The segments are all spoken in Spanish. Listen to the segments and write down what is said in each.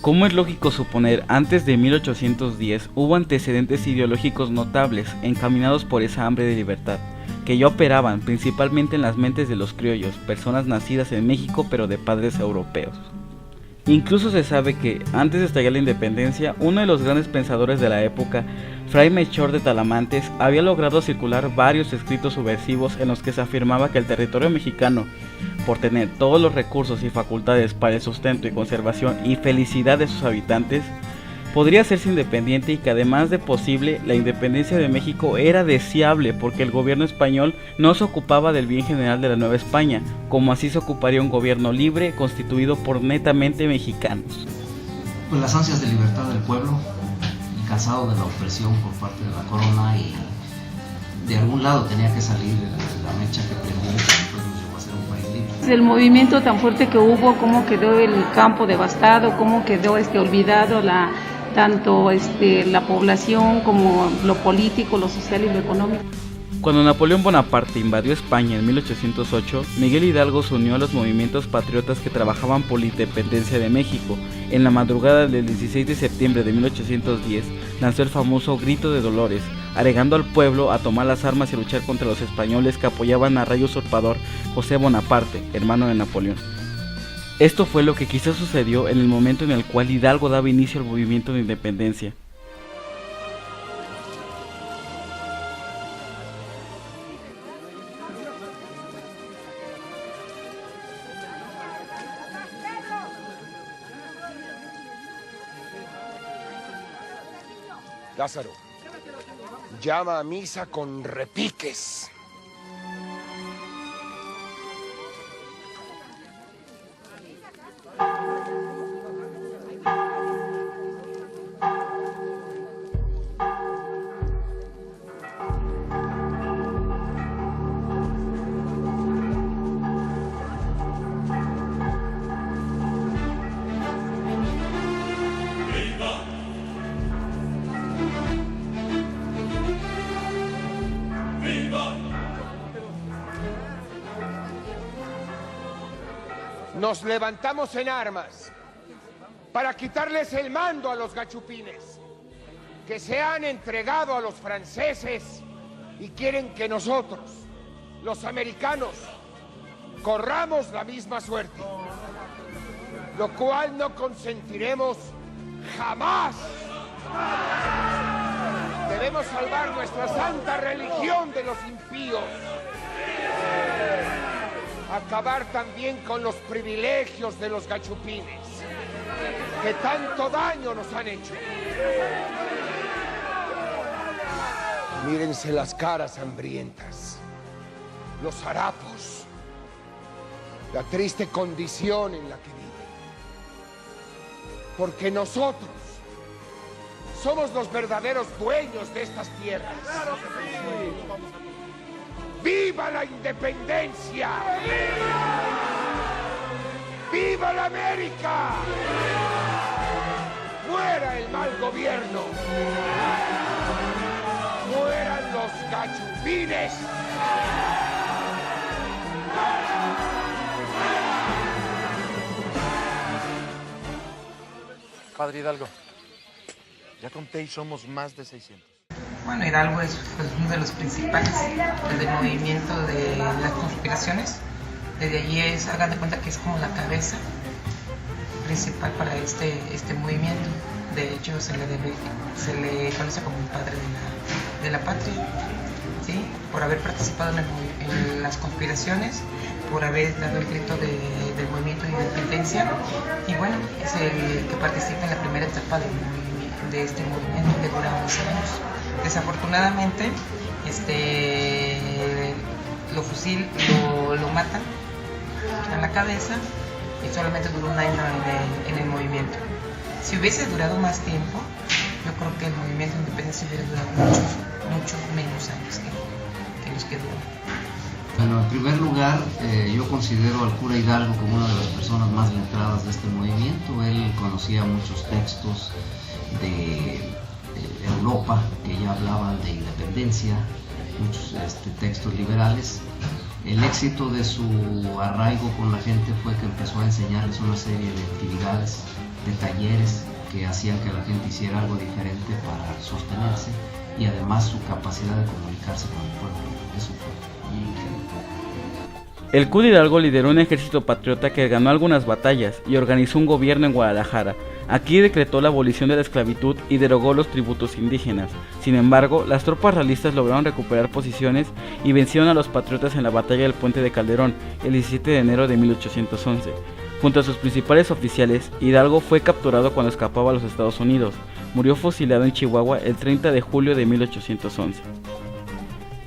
Como es lógico suponer, antes de 1810 hubo antecedentes ideológicos notables encaminados por esa hambre de libertad, que ya operaban principalmente en las mentes de los criollos, personas nacidas en México pero de padres europeos. Incluso se sabe que, antes de estallar la independencia, uno de los grandes pensadores de la época, Fray Melchor de Talamantes, había logrado circular varios escritos subversivos en los que se afirmaba que el territorio mexicano, por tener todos los recursos y facultades para el sustento y conservación y felicidad de sus habitantes, podría hacerse independiente y que además de posible, la independencia de México era deseable porque el gobierno español no se ocupaba del bien general de la Nueva España, como así se ocuparía un gobierno libre constituido por netamente mexicanos. Pues las ansias de libertad del pueblo, el cansado de la opresión por parte de la corona, y de algún lado tenía que salir la mecha que prendió y después nos llevó a ser un país libre. El movimiento tan fuerte que hubo, cómo quedó el campo devastado, cómo quedó olvidado tanto la población como lo político, lo social y lo económico. Cuando Napoleón Bonaparte invadió España en 1808, Miguel Hidalgo se unió a los movimientos patriotas que trabajaban por la independencia de México. En la madrugada del 16 de septiembre de 1810 lanzó el famoso Grito de Dolores, aregando al pueblo a tomar las armas y luchar contra los españoles que apoyaban al rey usurpador José Bonaparte, hermano de Napoleón. Esto fue lo que quizás sucedió en el momento en el cual Hidalgo daba inicio al movimiento de independencia. Lázaro, llama a misa con repiques. Nos levantamos en armas para quitarles el mando a los gachupines, que se han entregado a los franceses y quieren que nosotros, los americanos, corramos la misma suerte, lo cual no consentiremos jamás. Debemos salvar nuestra santa religión de los impíos. Acabar también con los privilegios de los gachupines, que tanto daño nos han hecho. Mírense las caras hambrientas, los harapos, la triste condición en la que viven. Porque nosotros somos los verdaderos dueños de estas tierras. ¡Viva la independencia! ¡Viva la América! ¡Muera el mal gobierno! ¡Mueran los gachupines! Padre Hidalgo, ya conté y somos más de 600. Bueno, Hidalgo es uno de los principales del movimiento de las conspiraciones. Desde allí hagan de cuenta que es como la cabeza principal para este movimiento. De hecho, se le conoce como el padre de la patria, ¿sí? Por haber participado en las conspiraciones, por haber dado el grito del movimiento de independencia, y bueno, es el que participa en la primera etapa de este movimiento que dura 11 años. Desafortunadamente, lo matan en la cabeza y solamente duró un año en el movimiento. Si hubiese durado más tiempo, yo creo que el movimiento de independencia hubiera durado muchos menos años que los que duró. Bueno, en primer lugar, yo considero al cura Hidalgo como una de las personas más letradas de este movimiento. Él conocía muchos textos de Europa que ya hablaban de independencia, muchos textos liberales. El éxito de su arraigo con la gente fue que empezó a enseñarles una serie de actividades talleres que hacían que la gente hiciera algo diferente para sostenerse, y además su capacidad de comunicarse con el pueblo. Eso fue muy increíble. El Cura Hidalgo lideró un ejército patriota que ganó algunas batallas y organizó un gobierno en Guadalajara. Aquí decretó la abolición de la esclavitud y derogó los tributos indígenas. Sin embargo, las tropas realistas lograron recuperar posiciones y vencieron a los patriotas en la batalla del Puente de Calderón el 17 de enero de 1811. Junto a sus principales oficiales, Hidalgo fue capturado cuando escapaba a los Estados Unidos. Murió fusilado en Chihuahua el 30 de julio de 1811.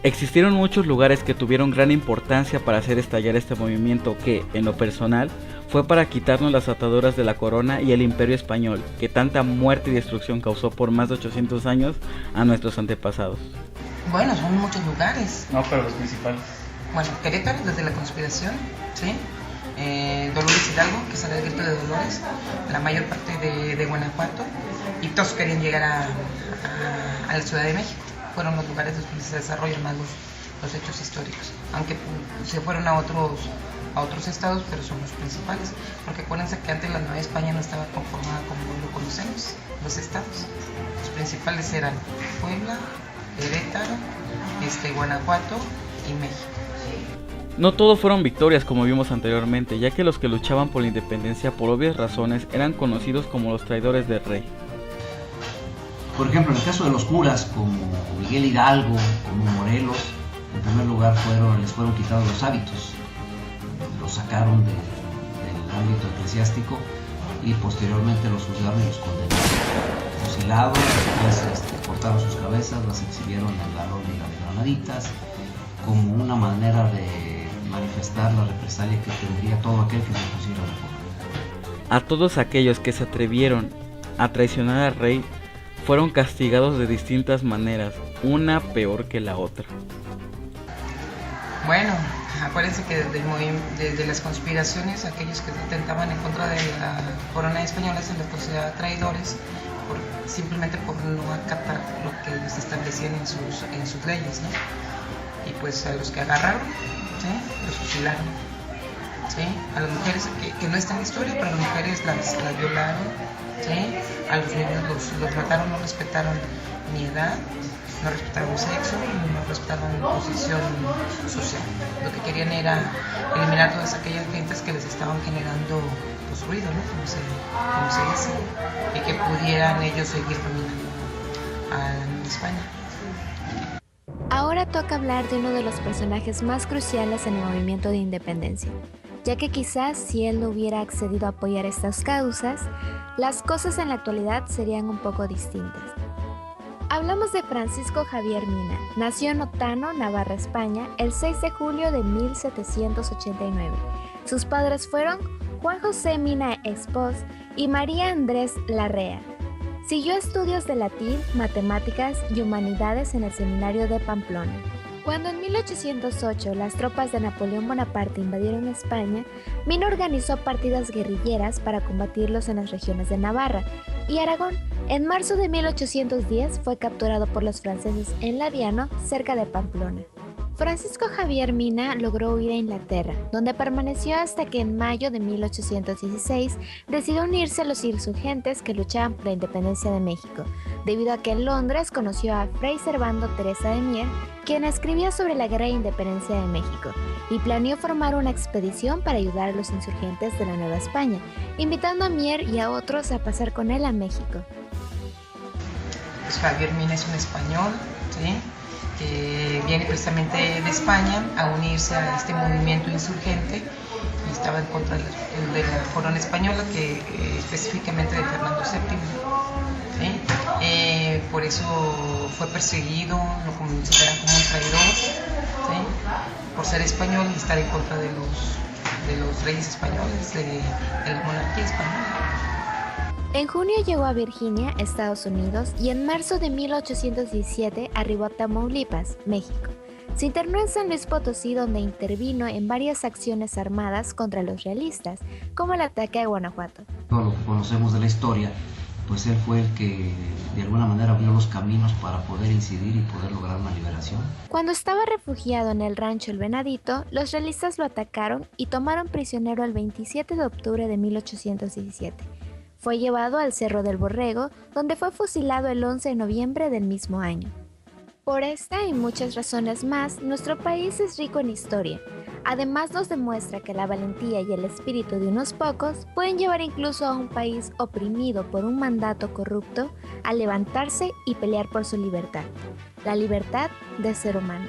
Existieron muchos lugares que tuvieron gran importancia para hacer estallar este movimiento que, en lo personal, fue para quitarnos las ataduras de la corona y el imperio español, que tanta muerte y destrucción causó por más de 800 años a nuestros antepasados. Bueno, son muchos lugares. No, pero los principales. Bueno, Querétaro, desde la conspiración, ¿sí? Dolores Hidalgo, que sale el grito de Dolores, la mayor parte de Guanajuato, y todos querían llegar a la Ciudad de México. Fueron los lugares donde se desarrollan más los hechos históricos, aunque se fueron a otros estados, pero son los principales, porque acuérdense que antes la Nueva España no estaba conformada como lo conocemos, los estados. Los principales eran Puebla, Querétaro, Guanajuato y México. No todo fueron victorias como vimos anteriormente, ya que los que luchaban por la independencia por obvias razones eran conocidos como los traidores del rey. Por ejemplo, en el caso de los curas, como Miguel Hidalgo, como Morelos, en primer lugar les fueron quitados los hábitos, los sacaron del ámbito eclesiástico y posteriormente los juzgaron y los condenaron. Fusilados, después cortaron sus cabezas, las exhibieron en la lóndiga de Granaditas, como una manera de manifestar la represalia que tendría todo aquel que se opusiera a la corona. A todos aquellos que se atrevieron a traicionar al rey fueron castigados de distintas maneras, una peor que la otra. Bueno, acuérdense que desde las conspiraciones, aquellos que atentaban en contra de la corona española se les consideraba traidores simplemente por no acatar lo que les establecían en sus leyes, ¿no? Y pues a los que agarraron, ¿sí?, los fusilaron, ¿sí? A las mujeres, que no está en la historia, pero a las mujeres las violaron, ¿sí? A los niños los mataron, no respetaron ni edad, no respetaron sexo, no respetaron posición social. Lo que querían era eliminar todas aquellas gentes que les estaban generando pues ruido, ¿no?, como se dice, y que pudieran ellos seguir dominando a España. Ahora toca hablar de uno de los personajes más cruciales en el movimiento de independencia, ya que quizás si él no hubiera accedido a apoyar estas causas, las cosas en la actualidad serían un poco distintas. Hablamos de Francisco Javier Mina. Nació en Otano, Navarra, España, el 6 de julio de 1789. Sus padres fueron Juan José Mina Espós y María Andrés Larrea. Siguió estudios de latín, matemáticas y humanidades en el seminario de Pamplona. Cuando en 1808 las tropas de Napoleón Bonaparte invadieron España, Mina organizó partidas guerrilleras para combatirlos en las regiones de Navarra y Aragón. En marzo de 1810 fue capturado por los franceses en Laviano, cerca de Pamplona. Francisco Javier Mina logró huir a Inglaterra, donde permaneció hasta que en mayo de 1816 decidió unirse a los insurgentes que luchaban por la independencia de México, debido a que en Londres conoció a Fray Servando Teresa de Mier, quien escribía sobre la guerra de independencia de México, y planeó formar una expedición para ayudar a los insurgentes de la Nueva España, invitando a Mier y a otros a pasar con él a México. Pues Javier Mina es un español, ¿sí?, que viene precisamente de España a unirse a este movimiento insurgente y estaba en contra de la corona española, que específicamente de Fernando VII, ¿sí? Por eso fue perseguido, lo consideran como un traidor, ¿sí?, por ser español y estar en contra de los reyes españoles, de la monarquía española. En junio llegó a Virginia, Estados Unidos, y en marzo de 1817 arribó a Tamaulipas, México. Se internó en San Luis Potosí, donde intervino en varias acciones armadas contra los realistas, como el ataque a Guanajuato. Todo lo que conocemos de la historia, pues él fue el que de alguna manera abrió los caminos para poder incidir y poder lograr una liberación. Cuando estaba refugiado en el rancho El Venadito, los realistas lo atacaron y tomaron prisionero el 27 de octubre de 1817. Fue llevado al Cerro del Borrego, donde fue fusilado el 11 de noviembre del mismo año. Por esta y muchas razones más, nuestro país es rico en historia. Además nos demuestra que la valentía y el espíritu de unos pocos pueden llevar incluso a un país oprimido por un mandato corrupto a levantarse y pelear por su libertad, la libertad de ser humano.